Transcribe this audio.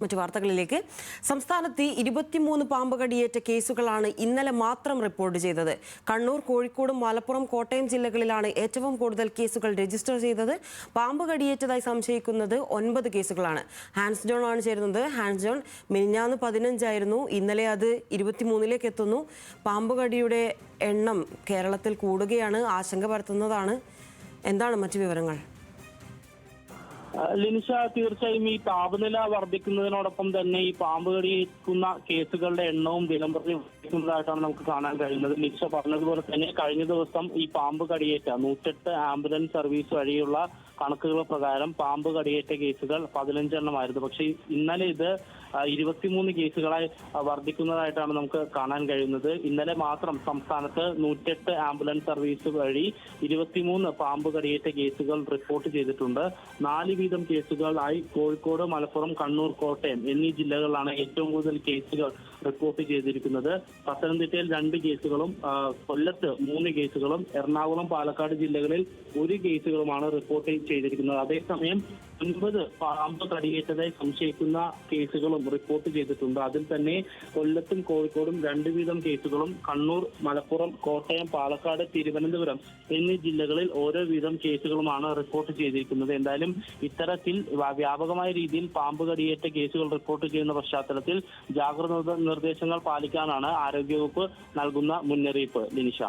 മറ്റു വാർത്തകളിലേക്ക്. സംസ്ഥാനത്ത് 23 പാമ്പ് കടിയേറ്റ കേസുകളാണ് ഇന്നലെ മാത്രം റിപ്പോർട്ട് ചെയ്തത്. കണ്ണൂർ, കോഴിക്കോട്, മലപ്പുറം, കോട്ടയം ജില്ലകളിലാണ് ഏറ്റവും കൂടുതൽ കേസുകൾ രജിസ്റ്റർ ചെയ്തത്. പാമ്പ് കടിയേറ്റതായി സംശയിക്കുന്നത് 9 കേസുകളാണ്. ഹാൻസ് ജോൺ ആണ് ചേരുന്നത്. ഹാൻസ് ജോൺ, മിനിഞ്ഞാന്ന് 15 ആയിരുന്നു, ഇന്നലെ അത് 23ലേക്ക് എത്തുന്നു. പാമ്പ് കടിയുടെ എണ്ണം കേരളത്തിൽ കൂടുകയാണ്, ആശങ്ക പരത്തുന്നതാണ്. എന്താണ് മറ്റു വിവരങ്ങൾ? ലിനിഷ, തീർച്ചയായും ഈ താപനില വർദ്ധിക്കുന്നതിനോടൊപ്പം തന്നെ ഈ പാമ്പ് കടിയേക്കുന്ന കേസുകളുടെ എണ്ണവും ദിനംപ്രതി വർദ്ധിക്കുന്നതായിട്ടാണ് നമുക്ക് കാണാൻ കഴിയുന്നത്. ലിനിഷ പറഞ്ഞതുപോലെ തന്നെ കഴിഞ്ഞ ദിവസം ഈ പാമ്പ് കടിയേറ്റ 108 ആംബുലൻസ് സർവീസ് വഴിയുള്ള കണക്കുകൾ പ്രകാരം പാമ്പ് കടിയേറ്റ കേസുകൾ 15 എണ്ണമായിരുന്നു. പക്ഷേ ഇന്നലെ ഇത് 23 കേസുകളായി വർദ്ധിക്കുന്നതായിട്ടാണ് നമുക്ക് കാണാൻ കഴിയുന്നത്. ഇന്നലെ മാത്രം സംസ്ഥാനത്ത് 108 ആംബുലൻസ് സർവീസ് വഴി 23 പാമ്പ് കടിയേറ്റ കേസുകൾ റിപ്പോർട്ട് ചെയ്തിട്ടുണ്ട്. 4 വീതം കേസുകളായി കോഴിക്കോട്, മലപ്പുറം, കണ്ണൂർ, കോട്ടയം എന്നീ ജില്ലകളിലാണ് ഏറ്റവും കൂടുതൽ കേസുകൾ റിപ്പോർട്ട് ചെയ്തിരിക്കുന്നത്. പത്തനംതിട്ടയിൽ 2 കേസുകളും കൊല്ലത്ത് 3 കേസുകളും എറണാകുളം, പാലക്കാട് ജില്ലകളിൽ 1 കേസുകളുമാണ് റിപ്പോർട്ട് ചെയ്തിരിക്കുന്നത്. അതേസമയം 9 പാമ്പ് കടിയേറ്റതായി സംശയിക്കുന്ന കേസുകളും റിപ്പോർട്ട് ചെയ്തിട്ടുണ്ട്. അതിൽ തന്നെ കൊല്ലത്തും കോഴിക്കോടും 2 വീതം കേസുകളും, കണ്ണൂർ, മലപ്പുറം, കോട്ടയം, പാലക്കാട്, തിരുവനന്തപുരം എന്നീ ജില്ലകളിൽ ഓരോ വീതം കേസുകളുമാണ് റിപ്പോർട്ട് ചെയ്തിരിക്കുന്നത്. എന്തായാലും ഇത്തരത്തിൽ വ്യാപകമായ രീതിയിൽ പാമ്പ് കടിയേറ്റ കേസുകൾ റിപ്പോർട്ട് ചെയ്യുന്ന പശ്ചാത്തലത്തിൽ ജാഗ്രതാ നിർദ്ദേശങ്ങൾ പാലിക്കാനാണ് ആരോഗ്യവകുപ്പ് നൽകുന്ന മുന്നറിയിപ്പ്. ലിനിഷ.